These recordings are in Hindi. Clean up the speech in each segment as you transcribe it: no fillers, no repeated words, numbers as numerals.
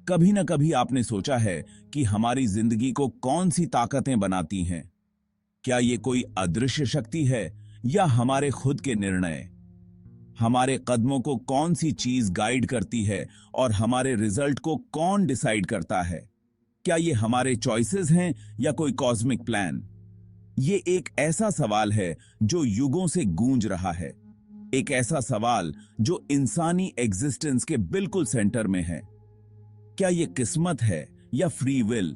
कभी न कभी आपने सोचा है कि हमारी जिंदगी को कौन सी ताकतें बनाती हैं? क्या ये कोई अदृश्य शक्ति है या हमारे खुद के निर्णय? हमारे कदमों को कौन सी चीज गाइड करती है और हमारे रिजल्ट को कौन डिसाइड करता है? क्या ये हमारे चॉइसेस हैं या कोई कॉस्मिक प्लान? ये एक ऐसा सवाल है जो युगों से गूंज रहा है। एक ऐसा सवाल जो इंसानी एग्जिस्टेंस के बिल्कुल सेंटर में है। क्या ये किस्मत है या फ्री विल?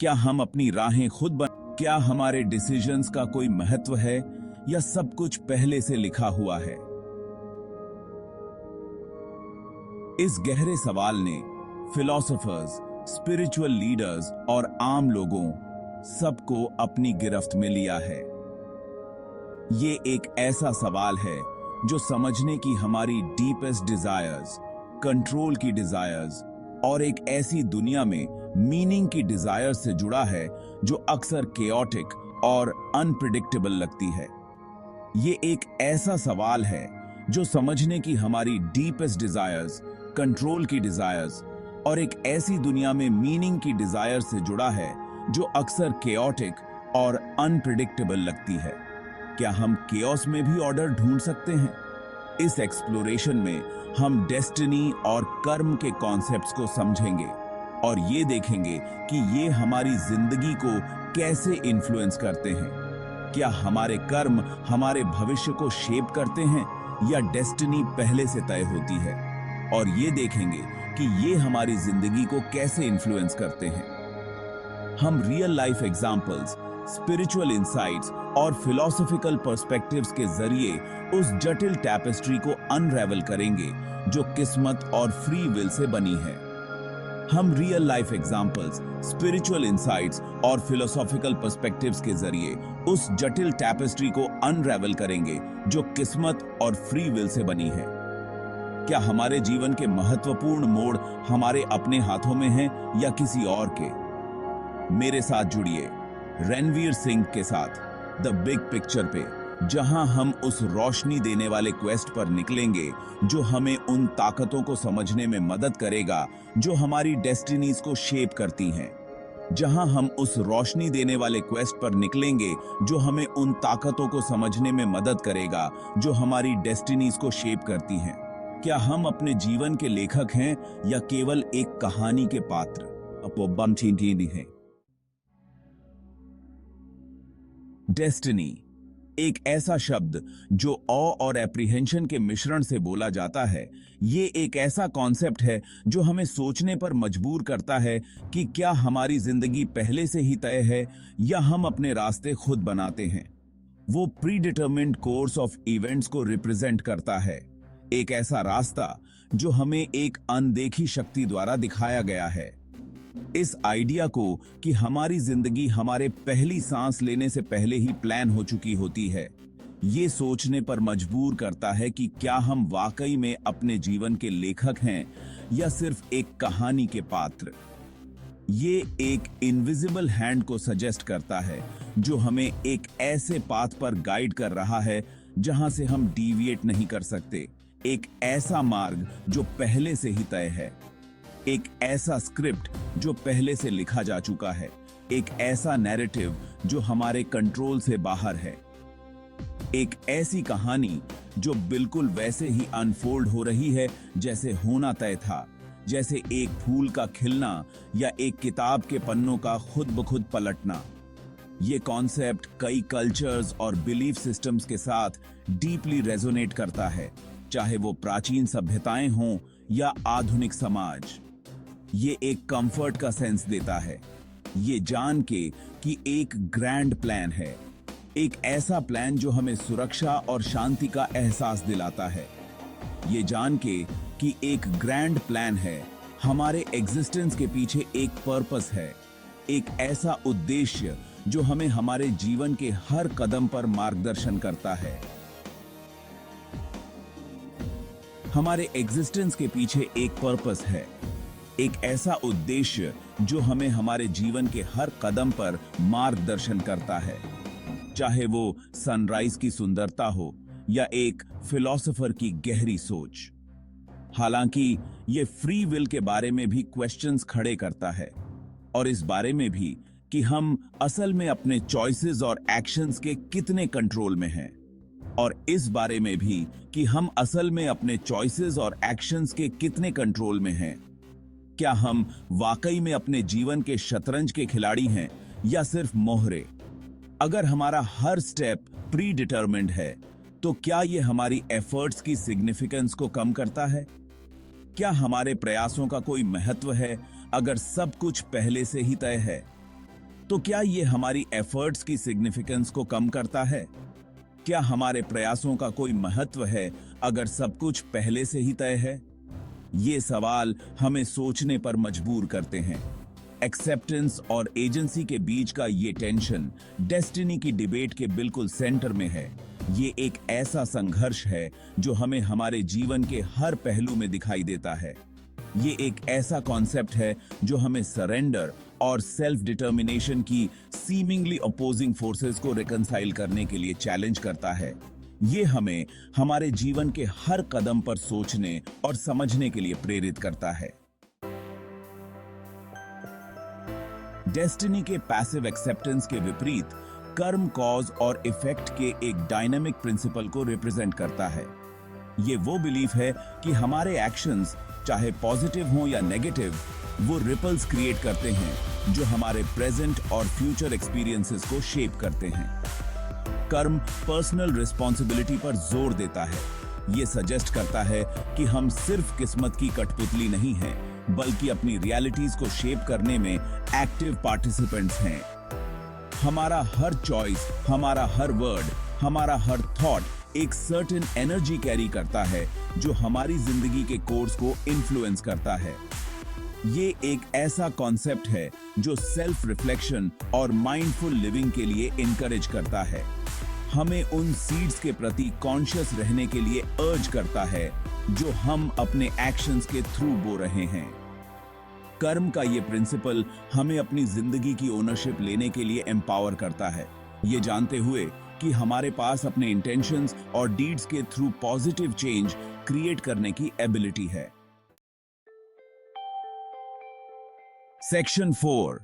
क्या हम अपनी राहें खुद क्या हमारे डिसीजंस का कोई महत्व है या सब कुछ पहले से लिखा हुआ है? इस गहरे सवाल ने फिलोसोफर्स, स्पिरिचुअल लीडर्स और आम लोगों सबको अपनी गिरफ्त में लिया है। ये एक ऐसा सवाल है जो समझने की हमारी डीपेस्ट डिजायर्स, कंट्रोल की डिजायर्स और एक ऐसी दुनिया में मीनिंग की डिजायर से जुड़ा है जो अक्सर केओटिक और अनप्रिडिक्टेबल लगती है। ये एक ऐसा सवाल है जो समझने की हमारी डीपेस्ट डिजायर्स, कंट्रोल की डिजायर्स और एक ऐसी दुनिया में मीनिंग की डिजायर से जुड़ा है जो अक्सर केओटिक और अनप्रिडिक्टेबल लगती है। क्या हम केओस में भी ऑर्डर ढूंढ सकते हैं? इस एक्सप्लोरेशन में हम डेस्टिनी और कर्म के कॉन्सेप्ट्स को समझेंगे और ये देखेंगे कि ये हमारी जिंदगी को कैसे इन्फ्लुएंस करते हैं। क्या हमारे कर्म हमारे भविष्य को शेप करते हैं या डेस्टिनी पहले से तय होती है? और ये देखेंगे कि ये हमारी जिंदगी को कैसे इन्फ्लुएंस करते हैं। हम real life examples, spiritual insights और फिलोसॉफिकल पर्सपेक्टिव्स के जरिए उस जटिल टैपेस्ट्री को अनरेवल करेंगे जो किस्मत और फ्री विल से बनी है। हम real life examples, spiritual insights और फिलोसॉफिकल पर्सपेक्टिव्स के जरिए उस जटिल टैपेस्ट्री को अनरेवल करेंगे जो किस्मत और फ्री विल से बनी है। क्या हमारे जीवन के महत्वपूर्ण मोड़ हमारे अपने हाथों में हैं या किसी और के? मेरे साथ जुड़िए रणवीर सिंह के साथ द बिग पिक्चर पे, जहां हम उस रोशनी देने वाले क्वेस्ट पर निकलेंगे जो हमें उन ताकतों को समझने में मदद करेगा जो हमारी डेस्टिनीज को शेप करती हैं। जहां हम उस रोशनी देने वाले क्वेस्ट पर निकलेंगे जो हमें उन ताकतों को समझने में मदद करेगा जो हमारी डेस्टिनीज को शेप करती हैं। क्या हम अपने जीवन के लेखक हैं या केवल एक कहानी के पात्र? है डेस्टिनी एक ऐसा शब्द जो ऑ और एप्रीहेंशन के मिश्रण से बोला जाता है। ये एक ऐसा कॉन्सेप्ट है जो हमें सोचने पर मजबूर करता है कि क्या हमारी जिंदगी पहले से ही तय है या हम अपने रास्ते खुद बनाते हैं। वो pre determined course of events को रिप्रेजेंट करता है, एक ऐसा रास्ता जो हमें एक अनदेखी शक्ति द्वारा दिखाया गया है। इस आइडिया को कि हमारी जिंदगी हमारे पहली सांस लेने से पहले ही प्लान हो चुकी होती है, ये सोचने पर मजबूर करता है कि क्या हम वाकई में अपने जीवन के लेखक हैं या सिर्फ एक कहानी के पात्र। ये एक इनविजिबल हैंड को सजेस्ट करता है जो हमें एक ऐसे पाथ पर गाइड कर रहा है जहां से हम डिविएट नहीं कर सकते, एक ऐसा मार्ग जो पहले से ही तय है, एक ऐसा स्क्रिप्ट जो पहले से लिखा जा चुका है, एक ऐसा नैरेटिव जो हमारे कंट्रोल से बाहर है, एक ऐसी कहानी जो बिल्कुल वैसे ही अनफोल्ड हो रही है जैसे होना तय था, जैसे एक फूल का खिलना या एक किताब के पन्नों का खुद ब खुद पलटना। ये कॉन्सेप्ट कई कल्चर्स और बिलीफ सिस्टम्स के साथ डीपली रेजोनेट करता है, चाहे वो प्राचीन सभ्यताएं हों या आधुनिक समाज। ये एक कंफर्ट का सेंस देता है, ये जान के कि एक ग्रैंड प्लान है, एक ऐसा प्लान जो हमें सुरक्षा और शांति का एहसास दिलाता है। ये जान के कि एक ग्रैंड प्लान है, हमारे एग्जिस्टेंस के पीछे एक पर्पस है, एक ऐसा उद्देश्य जो हमें हमारे जीवन के हर कदम पर मार्गदर्शन करता है। हमारे एग्जिस्टेंस के पीछे एक पर्पस है, एक ऐसा उद्देश्य जो हमें हमारे जीवन के हर कदम पर मार्गदर्शन करता है। चाहे वो सनराइज की सुंदरता हो या एक फिलोसोफर की गहरी सोच, हालांकि ये फ्री विल के बारे में भी क्वेश्चंस खड़े करता है, और इस बारे में भी कि हम असल में अपने चॉइसेस और एक्शंस के कितने कंट्रोल में हैं, और इस बारे में भी कि हम असल में अपने चॉइसेस और एक्शंस के कितने कंट्रोल में हैं। क्या हम वाकई में अपने जीवन के शतरंज के खिलाड़ी हैं या सिर्फ मोहरे? अगर हमारा हर स्टेप प्री डिटरमिन्ड है, तो क्या यह हमारी एफर्ट्स की सिग्निफिकेंस को कम करता है? क्या हमारे प्रयासों का कोई महत्व है अगर सब कुछ पहले से ही तय है? तो क्या यह हमारी एफर्ट्स की सिग्निफिकेंस को कम करता है? क्या हमारे प्रयासों का कोई महत्व है अगर सब कुछ पहले से ही तय है? ये सवाल हमें सोचने पर मजबूर करते हैं। एक्सेप्टेंस और एजेंसी के बीच का ये टेंशन डेस्टिनी की डिबेट के बिल्कुल सेंटर में है। ये एक ऐसा संघर्ष है जो हमें हमारे जीवन के हर पहलू में दिखाई देता है। ये एक ऐसा कॉन्सेप्ट है जो हमें सरेंडर और सेल्फ डिटर्मिनेशन की सीमिंगली अपोजिंग फोर्सेस को रिकंसाइल करने के लिए चैलेंज करता है। ये हमें हमारे जीवन के हर कदम पर सोचने और समझने के लिए प्रेरित करता है। डेस्टिनी के पैसिव एक्सेप्टेंस के विपरीत कर्म कॉज और इफेक्ट के एक डायनामिक प्रिंसिपल को रिप्रेजेंट करता है। ये वो बिलीफ है कि हमारे एक्शंस, चाहे पॉजिटिव हों या नेगेटिव, वो रिपल्स क्रिएट करते हैं जो हमारे प्रेजेंट और फ्यूचर एक्सपीरियंसेस को शेप करते हैं। कर्म पर्सनल रिस्पॉन्सिबिलिटी पर जोर देता है। ये सजेस्ट करता है कि हम सिर्फ किस्मत की कठपुतली नहीं हैं, बल्कि अपनी रियलिटीज को शेप करने में एक्टिव पार्टिसिपेंट्स हैं। हमारा हर चॉइस, हमारा हर वर्ड, हमारा हर थॉट एक सर्टेन एनर्जी कैरी करता है जो हमारी जिंदगी के कोर्स को इन्फ्लुएंस करता है। ये एक ऐसा कॉन्सेप्ट है जो सेल्फ रिफ्लेक्शन और माइंडफुल लिविंग के लिए इनकरेज करता है। हमें उन सीड्स के प्रति कॉन्शियस रहने के लिए अर्ज करता है जो हम अपने एक्शंस के थ्रू बो रहे हैं। कर्म का ये प्रिंसिपल हमें अपनी जिंदगी की ओनरशिप लेने के लिए एम्पावर करता है, ये जानते हुए कि हमारे पास अपने इंटेंशंस और डीड्स के थ्रू पॉजिटिव चेंज क्रिएट करने की एबिलिटी है। Section 4,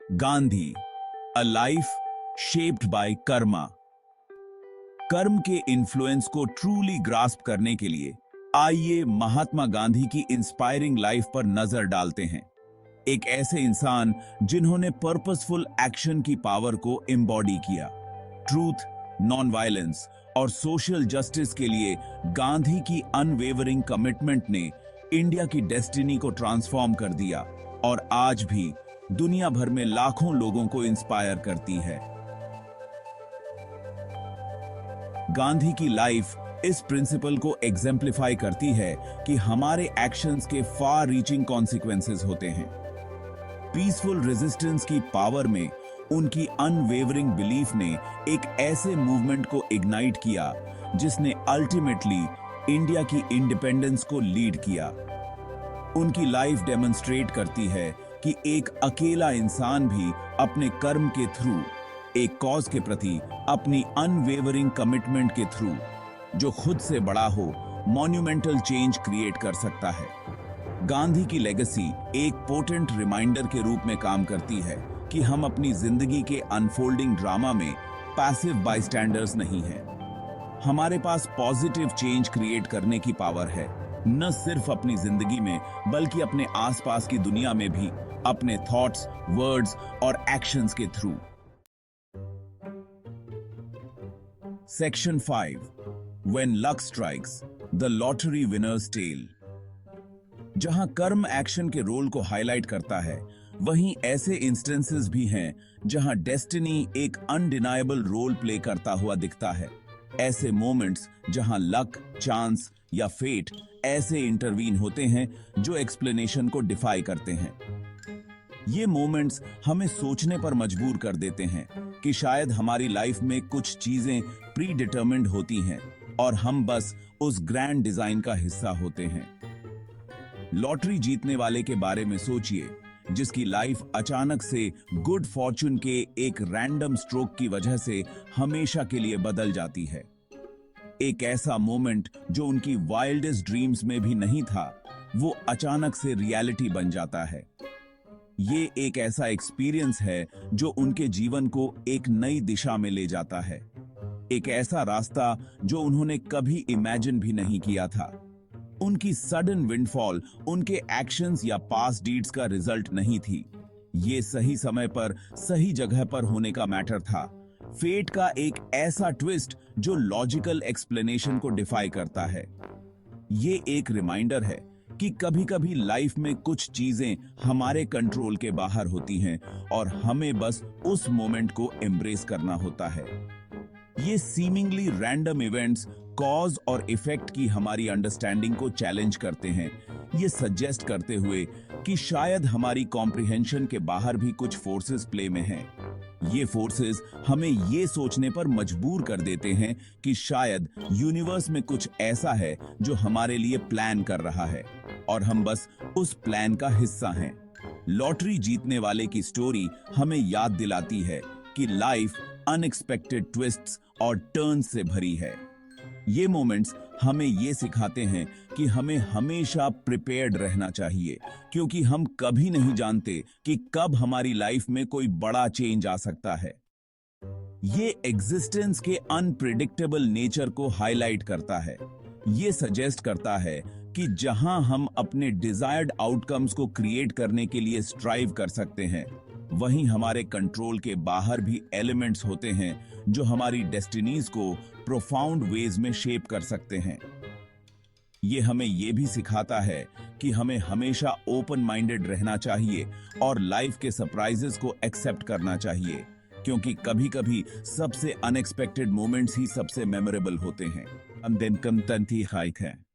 Gandhi, a life shaped by Karma. कर्म के इन्फ्लुएंस को ट्रूली ग्रास्प करने के लिए आइए महात्मा गांधी की इंस्पायरिंग लाइफ पर नजर डालते हैं। एक ऐसे इंसान जिन्होंने पर्पसफुल एक्शन की पावर को एम्बॉडी किया। ट्रूथ, नॉन वायलेंस और सोशल जस्टिस के लिए गांधी की अनवेवरिंग कमिटमेंट ने इंडिया की डेस्टिनी को ट्रांसफॉर्म कर दिया और आज भी दुनिया भर में लाखों लोगों को इंस्पायर करती है। गांधी की लाइफ इस प्रिंसिपल को एग्जेम्प्लीफाई करती है कि हमारे एक्शंस के फार रीचिंग कॉन्सिक्वेंसेस होते हैं। पीसफुल रेजिस्टेंस की पावर में उनकी अनवेवरिंग बिलीफ ने एक ऐसे मूवमेंट को इग्नाइट किया जिसने अल्टीमेटली इंडिया की इंडिपेंडेंस को लीड किया। उनकी लाइफ डेमोन्स्ट्रेट करती है कि एक अकेला इंसान भी अपने कर्म के थ्रू, एक कॉज के प्रति अपनी अनवेवरिंग कमिटमेंट के थ्रू, जो खुद से बड़ा हो, मॉन्यूमेंटल चेंज क्रिएट कर सकता है। गांधी की लेगेसी एक पोटेंट रिमाइंडर के रूप में काम करती है कि हम अपनी जिंदगी के अनफोल्डिंग ड्रामा में पैसिव बायस्टैंडर्स नहीं हैं। हमारे पास पॉजिटिव चेंज क्रिएट करने की पावर है, न सिर्फ अपनी जिंदगी में बल्कि अपने आसपास की दुनिया में भी, अपने थॉट्स, वर्ड्स और एक्शंस के through. Section 5, When luck strikes, the lottery winner's tale। जहां कर्म एक्शन के रोल को हाईलाइट करता है, वहीं ऐसे इंस्टेंसेस भी हैं जहां डेस्टिनी एक अनडिनाइबल रोल प्ले करता हुआ दिखता है। ऐसे मोमेंट्स जहां लक, चांस या फेट ऐसे इंटरवीन होते हैं जो एक्सप्लेनेशन को डिफाई करते हैं। ये मोमेंट्स हमें सोचने पर मजबूर कर देते हैं कि शायद हमारी लाइफ में कुछ चीजें प्री डिटर्मिन्ड होती हैं और हम बस उस ग्रैंड डिजाइन का हिस्सा होते हैं। लॉटरी जीतने वाले के बारे में सोचिए, जिसकी लाइफ अचानक से गुड फॉर्चून के एक रैंडम स्ट्रोक की वजह से हमेशा के लिए बदल जाती है। एक ऐसा मोमेंट जो उनकी वाइल्डेस्ट ड्रीम्स में भी नहीं था, वो अचानक से रियलिटी बन जाता है। ये एक ऐसा एक्सपीरियंस है जो उनके जीवन को एक नई दिशा में ले जाता है, एक ऐसा रास्ता जो उन्होंने कभी इमेजिन भी नहीं किया था। उनकी सडन विंडफॉल उनके एक्शंस या पास्ट डीड्स का रिजल्ट नहीं थी, ये सही समय पर सही जगह पर होने का मैटर था। फेट का एक ऐसा ट्विस्ट जो लॉजिकल एक्सप्लेनेशन को डिफाई करता है। ये एक रिमाइंडर है कि कभी-कभी लाइफ में कुछ चीजें हमारे कंट्रोल के बाहर होती हैं और हमें बस उस मोमेंट को एम्ब्रेस करना होता है। ये सीमिंगली रैंडम इवेंट्स कॉज और इफेक्ट की हमारी अंडरस्टैंडिंग को चैलेंज करते हैं, ये सजेस्ट करते हुए कि शायद हमारी कॉम्प्रिहेंशन के बाहर भी कुछ फोर्सेस प्ले में हैं। ये फोर्सेस हमें ये सोचने पर मजबूर कर देते हैं कि शायद यूनिवर्स में कुछ ऐसा है जो हमारे लिए प्लान कर रहा है और हम बस उस प्लान का हिस्सा हैं। लॉटरी जीतने वाले की स्टोरी हमें याद दिलाती है कि लाइफ अनएक्सपेक्टेड ट्विस्ट्स और टर्न्स से भरी है। ये मोमेंट्स हमें ये सिखाते हैं कि हमें हमेशा प्रिपेयर्ड रहना चाहिए, क्योंकि हम कभी नहीं जानते कि कब हमारी लाइफ में कोई बड़ा चेंज आ सकता है। ये एग्जिस्टेंस के अनप्रिडिक्टेबल नेचर को हाईलाइट करता है। ये सजेस्ट करता है कि जहां हम अपने डिजायर्ड आउटकम्स को क्रिएट करने के लिए स्ट्राइव कर सकते हैं, वहीं हमारे कंट्रोल के बाहर भी एलिमेंट्स होते हैं जो हमारी डेस्टिनीज को प्रोफाउंड वेज में शेप कर सकते हैं। ये हमें ये भी सिखाता है कि हमें हमेशा ओपन माइंडेड रहना चाहिए और लाइफ के सरप्राइजेस को एक्सेप्ट करना चाहिए, क्योंकि कभी-कभी सबसे अनएक्सपेक्टेड मोमेंट्स ही सबसे मेमोरेबल होते हैं। हम दिन कम तंती खाइक है।